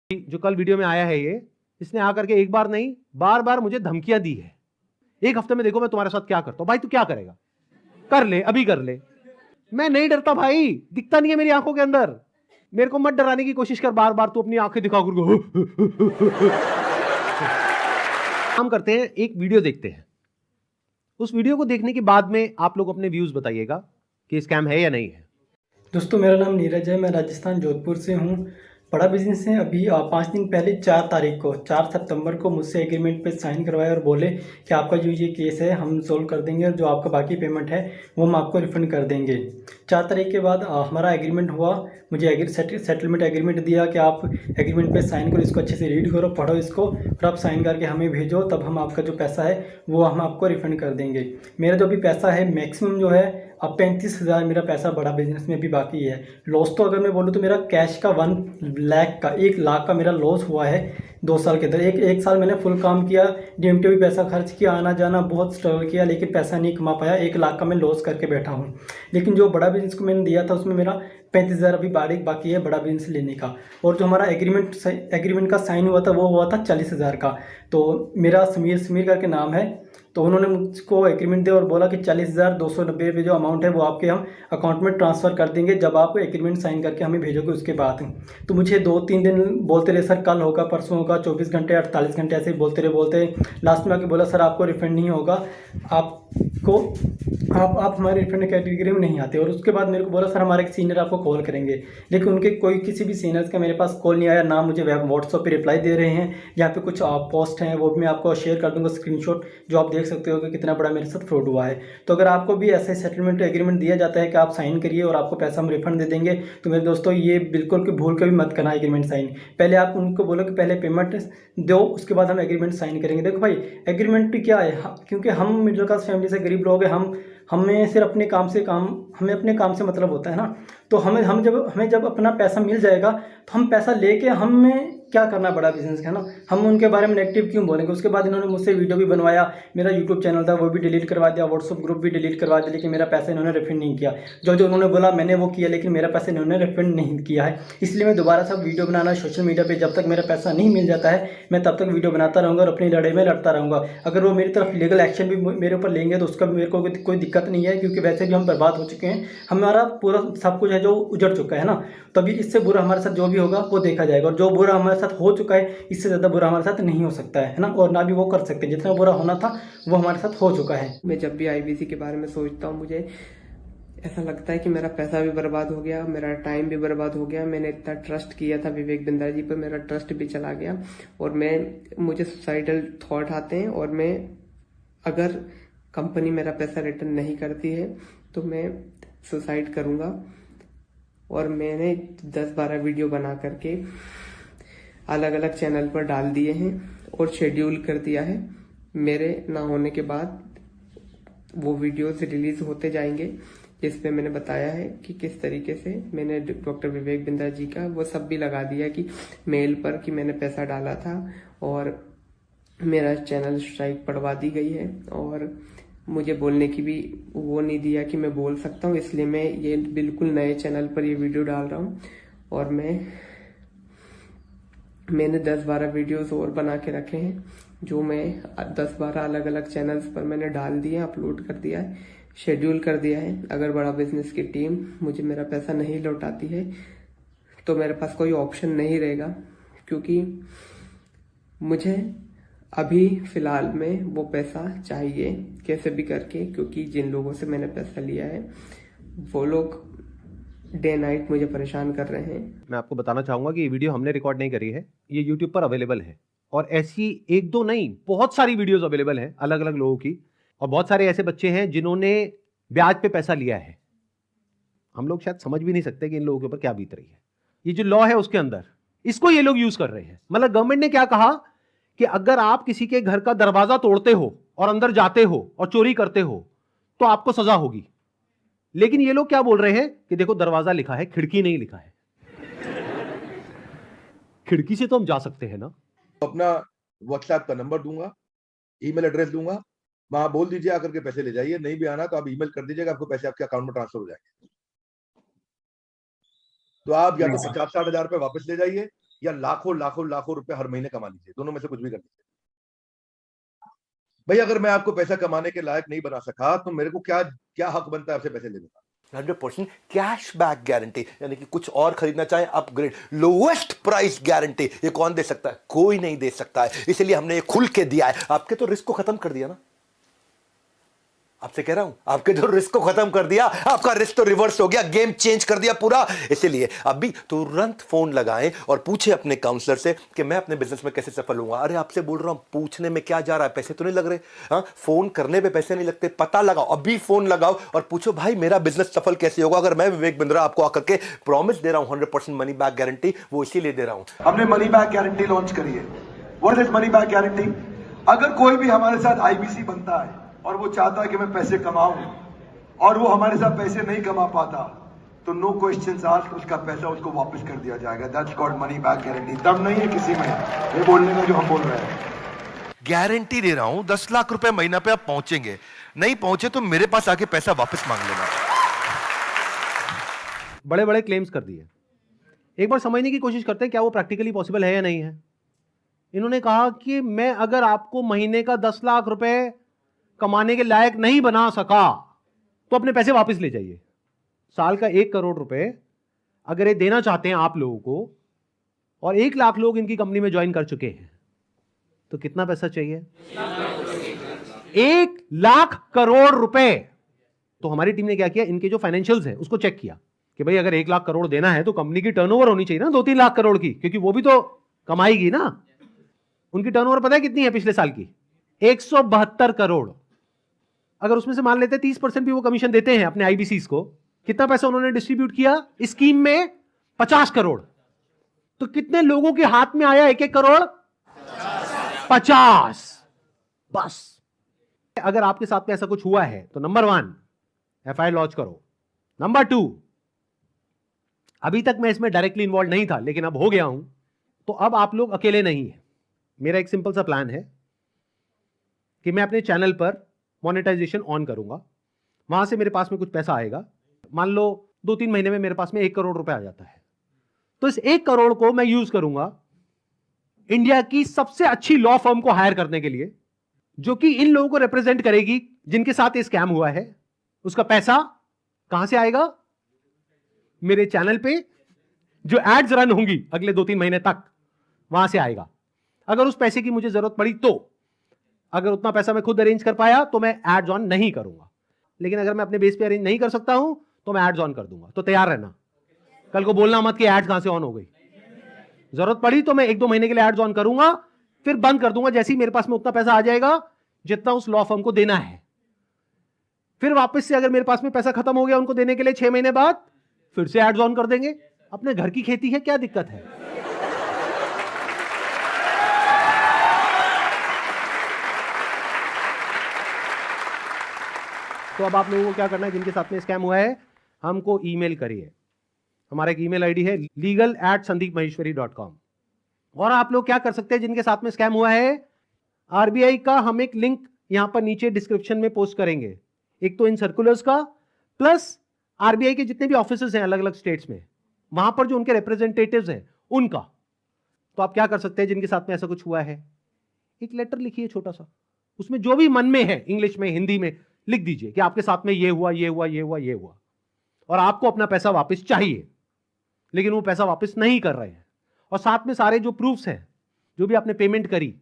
जो कल वीडियो में आया है ये, इसने आकर के एक बार नहीं बार बार मुझे धमकियां दी है। एक हफ्ते में देखो मैं तुम्हारे साथ क्या करता हूं। भाई तू क्या करेगा? कर ले, अभी कर ले। मैं नहीं डरता भाई, दिखता नहीं है मेरी आंखों के अंदर। मेरे को मत डराने की कोशिश कर बार बार, तू अपनी आंखें दिखा कर। काम करते हैं, एक वीडियो देखते हैं। उस वीडियो को देखने के बाद में आप लोग अपने व्यूज बताइएगा कि स्कैम है या नहीं है। दोस्तों मेरा नाम नीरज है, मैं राजस्थान जोधपुर से हूँ। बड़ा बिजनेस है। अभी 5 दिन पहले 4 तारीख को 4 सितंबर को मुझसे एग्रीमेंट पे साइन करवाया और बोले कि आपका जो ये केस है हम सोल्व कर देंगे और जो आपका बाकी पेमेंट है वो हम आपको रिफंड कर देंगे। 4 तारीख के बाद हमारा एग्रीमेंट हुआ। मुझे सेटलमेंट एग्रीमेंट दिया कि आप एग्रीमेंट पे साइन करो, इसको अच्छे से रीड करो, पढ़ो इसको, और आप साइन करके हमें भेजो, तब हम आपका जो पैसा है वो हम आपको रिफंड कर देंगे। मेरा जो भी पैसा है मैक्सिमम जो है अब 35,000 मेरा पैसा बड़ा बिजनेस में भी बाकी है। लॉस तो अगर मैं बोलूँ तो मेरा कैश का 1 लाख का मेरा लॉस हुआ है 2 साल के अंदर। एक साल मैंने फुल काम किया, डीएमटी भी पैसा खर्च किया, आना जाना बहुत स्ट्रगल किया, लेकिन पैसा नहीं कमा पाया। 1 लाख का मैं लॉस करके बैठा हूँ। लेकिन जो बड़ा बिजनेस को मैंने दिया था उसमें मेरा 35,000 अभी बाकी है बड़ा बिजनेस लेने का। और जो हमारा एग्रीमेंट का साइन हुआ था वो हुआ था 40,000 का। तो मेरा समीर करके नाम है, तो उन्होंने मुझको एग्रीमेंट दिया और बोला कि 40,290 जो अमाउंट है वो आपके हम अकाउंट में ट्रांसफ़र कर देंगे जब आप एग्रीमेंट साइन करके हमें भेजोगे उसके बाद। तो मुझे 2-3 दिन बोलते रहे सर कल होगा, परसों होगा, 24 घंटे 48 घंटे ऐसे बोलते लास्ट में आके बोला सर आपको रिफंड नहीं होगा, आपको आप हमारे रिफंड कैटेगरी में नहीं आते। और उसके बाद मेरे को बोला सर हमारे सीनियर आपको कॉल करेंगे, लेकिन उनके किसी भी सीनियर्स का मेरे पास कॉल नहीं आया, ना मुझे व्हाट्सएप पे रिप्लाई दे रहे हैं। यहाँ पे कुछ पोस्ट हैं वो भी मैं आपको शेयर कर दूंगा स्क्रीनशॉट, जो आप देख सकते हो कि कितना बड़ा मेरे साथ फ्रॉड हुआ है। तो अगर आपको भी ऐसे सेटलमेंट एग्रीमेंट दिया जाता है कि आप साइन करिए और आपको पैसा हम रिफंड दे देंगे, तो मेरे दोस्तों ये बिल्कुल भूल कर भी मत करना एग्रीमेंट साइन। पहले आप उनको बोलो कि पहले पेमेंट दो, उसके बाद हम एग्रीमेंट साइन करेंगे। देखो भाई एग्रीमेंट क्या है, क्योंकि हम मिडिल क्लास फैमिली से गरीब लोग हैं, हमें सिर्फ हमें अपने काम से मतलब होता है ना। तो हमें जब अपना पैसा मिल जाएगा तो हम पैसा लेके हमें क्या करना बड़ा बिजनेस का, है ना। हम उनके बारे में नेगेटिव क्यों बोलेंगे। उसके बाद इन्होंने मुझसे वीडियो भी बनवाया, मेरा यूट्यूब चैनल था वो भी डिलीट करवा दिया, व्हाट्सअप ग्रुप भी डिलीट करवा दिया, लेकिन मेरा पैसा इन्होंने रिफंड नहीं किया। जो जो उन्होंने बोला मैंने वो किया, लेकिन मेरा पैसा इन्होंने रिफंड नहीं किया है। इसलिए मैं दोबारा सब वीडियो बनाना सोशल मीडिया पर, जब तक मेरा पैसा नहीं मिल जाता है मैं तब तक वीडियो बनाता रहूँगा और अपनी लड़ाई में लड़ता रहूँगा। अगर वो मेरी तरफ लीगल एक्शन भी मेरे ऊपर लेंगे तो उसका मेरे को कोई दिक्कत नहीं है, क्योंकि वैसे भी हम बर्बाद हो चुके हैं, हमारा पूरा सब कुछ है जो उजड़ चुका है ना। तभी इससे बुरा हमारे साथ जो भी होगा वो देखा जाएगा, और जो बुरा हमारे साथ हो चुका है इससे ज़्यादा बुरा हमारे साथ नहीं हो सकता है ना, और ना भी वो कर सकते। जितना बुरा होना था वो हमारे साथ हो चुका है। मैं जब भी आईबीसी के बारे में सोचता हूँ मुझे ऐसा लगता है कि मेरा पैसा भी बर्बाद हो गया, मेरा टाइम भी बर्बाद हो गया। मैंने इतना ट्रस्ट किया था विवेक बिंद्रा जी पर, मेरा ट्रस्ट भी चला गया और मुझे सुसाइडल थॉट आते हैं। और मैं अगर कंपनी मेरा पैसा रिटर्न नहीं करती है तो मैं सुसाइड करूँगा। और मैंने 10-12 वीडियो बना करके अलग अलग चैनल पर डाल दिए हैं और शेड्यूल कर दिया है। मेरे ना होने के बाद वो वीडियोस रिलीज होते जाएंगे जिसपे मैंने बताया है कि किस तरीके से मैंने डॉक्टर विवेक बिंद्रा जी का वो सब भी लगा दिया कि मेल पर कि मैंने पैसा डाला था, और मेरा चैनल स्ट्राइक पड़वा दी गई है और मुझे बोलने की भी वो नहीं दिया कि मैं बोल सकता हूँ। इसलिए मैं ये बिल्कुल नए चैनल पर ये वीडियो डाल रहा हूँ। और मैंने 10-12 वीडियोस और बना के रखे हैं जो मैं 10-12 अलग अलग चैनल्स पर मैंने डाल दिए, अपलोड कर दिया है, शेड्यूल कर दिया है। अगर बड़ा बिजनेस की टीम मुझे मेरा पैसा नहीं लौटाती है तो मेरे पास कोई ऑप्शन नहीं रहेगा, क्योंकि मुझे अभी फिलहाल में वो पैसा चाहिए कैसे भी करके, क्योंकि जिन लोगों से मैंने पैसा लिया है वो लोग डे नाइट मुझे परेशान कर रहे हैं। मैं आपको बताना चाहूंगा कि ये वीडियो हमने रिकॉर्ड नहीं करी है, ये यूट्यूब पर अवेलेबल है, और ऐसी एक दो नहीं बहुत सारी वीडियोस अवेलेबल हैं अलग अलग लोगों की। और बहुत सारे ऐसे बच्चे हैं जिन्होंने ब्याज पे पैसा लिया है। हम लोग शायद समझ भी नहीं सकते कि इन लोगों के ऊपर क्या बीत रही है। ये जो लॉ है उसके अंदर इसको ये लोग यूज कर रहे हैं। मतलब गवर्नमेंट ने क्या कहा कि अगर आप किसी के घर का दरवाजा तोड़ते हो और अंदर जाते हो और चोरी करते हो तो आपको सजा होगी। लेकिन ये लोग क्या बोल रहे हैं कि देखो दरवाजा लिखा है, खिड़की नहीं लिखा है। खिड़की से तो हम जा सकते हैं ना। अपना व्हाट्सएप का नंबर दूंगा, ईमेल एड्रेस दूंगा, वहां बोल दीजिए आकर के पैसे ले जाइए। नहीं भी आना तो आप ईमेल कर दीजिएगा, आपको पैसे आपके अकाउंट में ट्रांसफर हो जाएंगे। तो आप या तो 50-60 हजार रुपए वापस ले जाइए, या लाखों लाखों लाखों रुपए हर महीने कमा लीजिए, दोनों में से कुछ भी कर लीजिए। भाई अगर मैं आपको पैसा कमाने के लायक नहीं बना सका तो मेरे को क्या क्या हक बनता है आपसे पैसे लेने का? 100% कैश बैक गारंटी, यानी कि कुछ और खरीदना चाहे अपग्रेड, लोएस्ट प्राइस गारंटी, ये कौन दे सकता है? कोई नहीं दे सकता है, इसलिए हमने ये खुल के दिया है। आपके तो रिस्क को खत्म कर दिया ना, आपसे कह रहा हूं, आपके जो रिस्क को खत्म कर दिया, आपका रिस्क तो रिवर्स हो गया, गेम चेंज कर दिया पूरा। इसीलिए अभी तुरंत फोन लगाएं और पूछे अपने काउंसलर से कि मैं अपने बिजनेस में कैसे सफल होऊंगा। अरे आपसे बोल रहा हूं, पूछने में क्या जा रहा है, पैसे तो नहीं लग रहे। हाँ, फोन करने पे पैसे नहीं लगते, पता लगाओ, अभी फोन लगाओ और पूछो भाई मेरा बिजनेस सफल कैसे होगा। अगर मैं विवेक बिंद्रा आपको आकर के प्रॉमिस दे रहा हूं 100% मनी बैक गारंटी, वो इसीलिए दे रहा हूं। हमने मनी बैक गारंटी लॉन्च करी है। What is money back guarantee? अगर कोई भी हमारे साथ आईबीसी बनता है और वो चाहता है कि मैं पैसे कमाऊं और वो हमारे साथ पैसे नहीं कमा पाता, तो नो क्वेश्चंस आस्क्ड, उसका पैसा उसको वापस कर दिया जाएगा। That's called money back guarantee. दम नहीं है किसी में ये बोलने में जो हम बोल रहे हैं। गारंटी दे रहा हूं 10 लाख रुपए महीना पे आप पहुंचेंगे, नहीं पहुंचे तो मेरे पास आके पैसा वापस मांग लेना। बड़े बड़े क्लेम्स कर दिए। एक बार समझने की कोशिश करते हैं क्या वो प्रैक्टिकली पॉसिबल है या नहीं है। इन्होंने कहा कि मैं अगर आपको महीने का 10 लाख रुपए कमाने के लायक नहीं बना सका तो अपने पैसे वापस ले जाइए। साल का 1 करोड़ रुपए अगर ये देना चाहते हैं आप लोगों को, और 1 लाख लोग इनकी कंपनी में ज्वाइन कर चुके हैं, तो कितना पैसा चाहिए? 1 लाख करोड़ रुपए। तो हमारी टीम ने क्या किया, इनके जो फाइनेंशियल्स हैं उसको चेक किया कि भाई अगर 1 लाख करोड़ देना है तो कंपनी की टर्नओवर होनी चाहिए ना 2-3 लाख करोड़ की, क्योंकि वो भी तो कमाएगी ना। उनकी टर्नओवर पता है कितनी है पिछले साल की? 172 करोड़। अगर उसमें से मान लेते 30% भी वो कमीशन देते हैं अपने आईबीसीज को, कितना पैसा उन्होंने डिस्ट्रीब्यूट किया इस स्कीम में? 50 करोड़। तो कितने लोगों के हाथ में आया 1-1 करोड़? 50 बस। अगर आपके साथ में ऐसा कुछ हुआ है तो नंबर 1 एफआईआर लॉन्च करो। नंबर 2, अभी तक मैं इसमें डायरेक्टली इन्वॉल्व नहीं था लेकिन अब हो गया हूं, तो अब आप लोग अकेले नहीं है। मेरा एक सिंपल सा प्लान है कि मैं अपने चैनल पर मोनेटाइजेशन ऑन करूंगा, वहां से मेरे पास में कुछ पैसा आएगा। मान लो 2-3 महीने में मेरे पास में 1 करोड़ रुपए आ जाता है, तो इस 1 करोड़ को मैं यूज करूंगा इंडिया की सबसे अच्छी लॉ फर्म को हायर करने के लिए, जो कि इन लोगों को रिप्रेजेंट करेगी जिनके साथ ये स्कैम हुआ है। उसका पैसा कहां से आएगा? मेरे चैनल पे जो एड्स रन होंगी अगले 2-3 महीने तक, वहां से आएगा। अगर उस पैसे की मुझे जरूरत पड़ी तो, अगर उतना पैसा मैं खुद अरेंज कर पाया तो मैं एड्स ऑन नहीं करूंगा, लेकिन अगर मैं अपने बेस पे अरेंज नहीं कर सकता हूं तो मैं एड्स ऑन कर दूंगा। तो तैयार रहना, कल को बोलना मत कि एड्स कहां से ऑन हो गई। जरूरत पड़ी तो मैं 1-2 महीने के लिए एड्स ऑन करूंगा, फिर बंद कर दूंगा जैसे ही मेरे पास में उतना पैसा आ जाएगा जितना उस लॉ फर्म को देना है। फिर वापस से अगर मेरे पास में पैसा खत्म हो गया उनको देने के लिए 6 महीने बाद, फिर से एड्स ऑन कर देंगे। अपने घर की खेती है, क्या दिक्कत है? तो अब आप लोगों को क्या करना है, जिनके साथ में स्कैम हुआ है हमको ईमेल करिए। हमारा एक ईमेल आईडी है legal@sandeepmaheshwari.com। और आप लोग क्या कर सकते हैं, जिनके साथ में स्कैम हुआ है, आरबीआई का हम एक लिंक यहां पर नीचे डिस्क्रिप्शन में पोस्ट करेंगे, एक तो इन सर्कुलर्स का, प्लस आरबीआई के जितने भी ऑफिसेज हैं अलग अलग स्टेट्स में, वहां पर जो उनके रिप्रेजेंटेटिव्स हैं उनका। तो आप क्या कर सकते हैं, जिनके साथ में ऐसा कुछ हुआ है, एक लेटर लिखिए छोटा सा, उसमें जो भी मन में है इंग्लिश में हिंदी में लिख दीजिए कि आपके साथ में ये हुआ, ये हुआ, ये हुआ, ये हुआ, और आपको अपना पैसा वापस चाहिए, लेकिन वो पैसा वापस नहीं कर रहे हैं। और साथ में सारे जो प्रूफ्स हैं, जो भी आपने पेमेंट करी,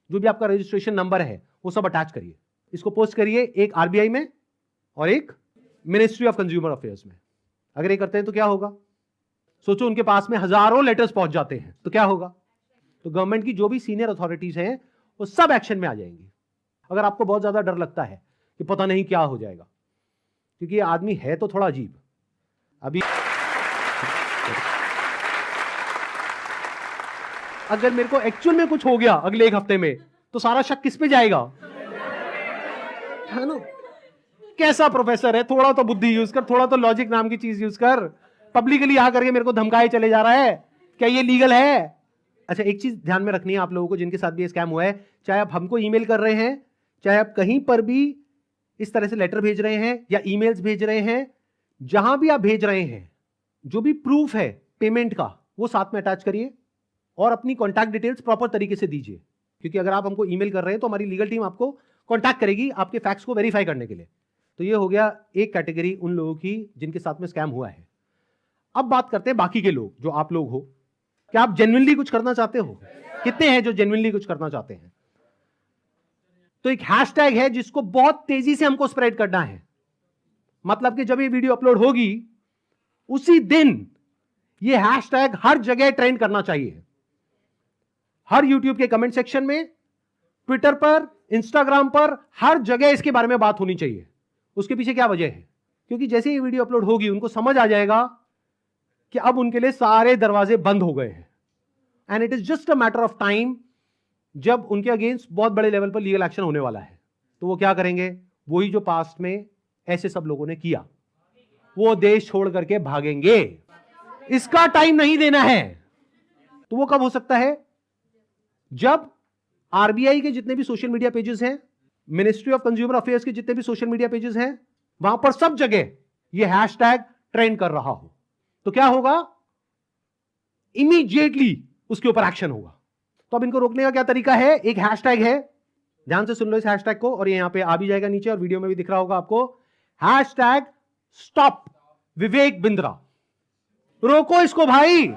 जो भी आपका रजिस्ट्रेशन नंबर है, वो सब अटैच करिए। इसको पोस्ट करिए, एक आरबीआई में और एक मिनिस्ट्री ऑफ कंज्यूमर अफेयर्स में। अगर ये करते हैं तो क्या होगा, सोचो उनके पास में हजारों लेटर्स पहुंच जाते हैं तो क्या होगा। तो गवर्नमेंट की जो भी सीनियर अथॉरिटीज हैं वो सब एक्शन में आ जाएंगी। अगर आपको बहुत ज्यादा डर लगता है कि पता नहीं क्या हो जाएगा, क्योंकि ये आदमी है तो थोड़ा अजीब। अभी अगर मेरे को एक्चुअल में कुछ हो गया अगले 1 हफ्ते में, तो सारा शक किस पे जाएगा, है ना? कैसा प्रोफेसर है, थोड़ा तो बुद्धि यूज कर, थोड़ा तो लॉजिक नाम की चीज यूज कर। पब्लिकली आकर के मेरे को धमकाए चले जा रहा है, क्या ये लीगल है? अच्छा, एक चीज ध्यान में रखनी है आप लोगों को, जिनके साथ भी स्कैम हुआ है, चाहे आप हमको ईमेल कर रहे हैं, चाहे आप कहीं पर भी इस तरह से लेटर भेज रहे हैं या ईमेल्स भेज रहे हैं, जहां भी आप भेज रहे हैं, जो भी प्रूफ है पेमेंट का वो साथ में अटैच करिए। और अपनी कॉन्टैक्ट डिटेल्स प्रॉपर तरीके से दीजिए, क्योंकि अगर आप हमको ईमेल कर रहे हैं तो हमारी लीगल टीम आपको कॉन्टैक्ट करेगी आपके फैक्ट्स को वेरीफाई करने के लिए। तो ये हो गया एक कैटेगरी उन लोगों की जिनके साथ में स्कैम हुआ है। अब बात करते हैं बाकी के लोग, जो आप लोग हो। क्या आप जेन्युइनली कुछ करना चाहते हो? कितने हैं जो जेन्युइनली कुछ करना चाहते हैं? तो एक हैशटैग है जिसको बहुत तेजी से हमको स्प्रेड करना है। मतलब कि जब ये वीडियो अपलोड होगी उसी दिन ये हैशटैग हर जगह ट्रेंड करना चाहिए। हर यूट्यूब के कमेंट सेक्शन में, ट्विटर पर, इंस्टाग्राम पर, हर जगह इसके बारे में बात होनी चाहिए। उसके पीछे क्या वजह है? क्योंकि जैसे ये वीडियो अपलोड होगी उनको समझ आ जाएगा कि अब उनके लिए सारे दरवाजे बंद हो गए हैं, and it is just a matter of time जब उनके अगेंस्ट बहुत बड़े लेवल पर लीगल एक्शन होने वाला है। तो वो क्या करेंगे? वही जो पास्ट में ऐसे सब लोगों ने किया, वो देश छोड़ करके भागेंगे। इसका टाइम नहीं देना है। तो वो कब हो सकता है? जब आरबीआई के जितने भी सोशल मीडिया पेजेस हैं, मिनिस्ट्री ऑफ कंज्यूमर अफेयर्स के जितने भी सोशल मीडिया पेजेस हैं, वहां पर सब जगह ये हैशटैग ट्रेंड कर रहा हो। तो क्या होगा? इमीडिएटली उसके ऊपर एक्शन होगा। तो अब इनको रोकने का क्या तरीका है? एक हैशटैग है, ध्यान से सुन लो इस हैशटैग को, और ये यहां पे आ भी जाएगा नीचे और वीडियो में भी दिख रहा होगा आपको। Hashtag stop Vivek Bindra. रोको इसको भाई।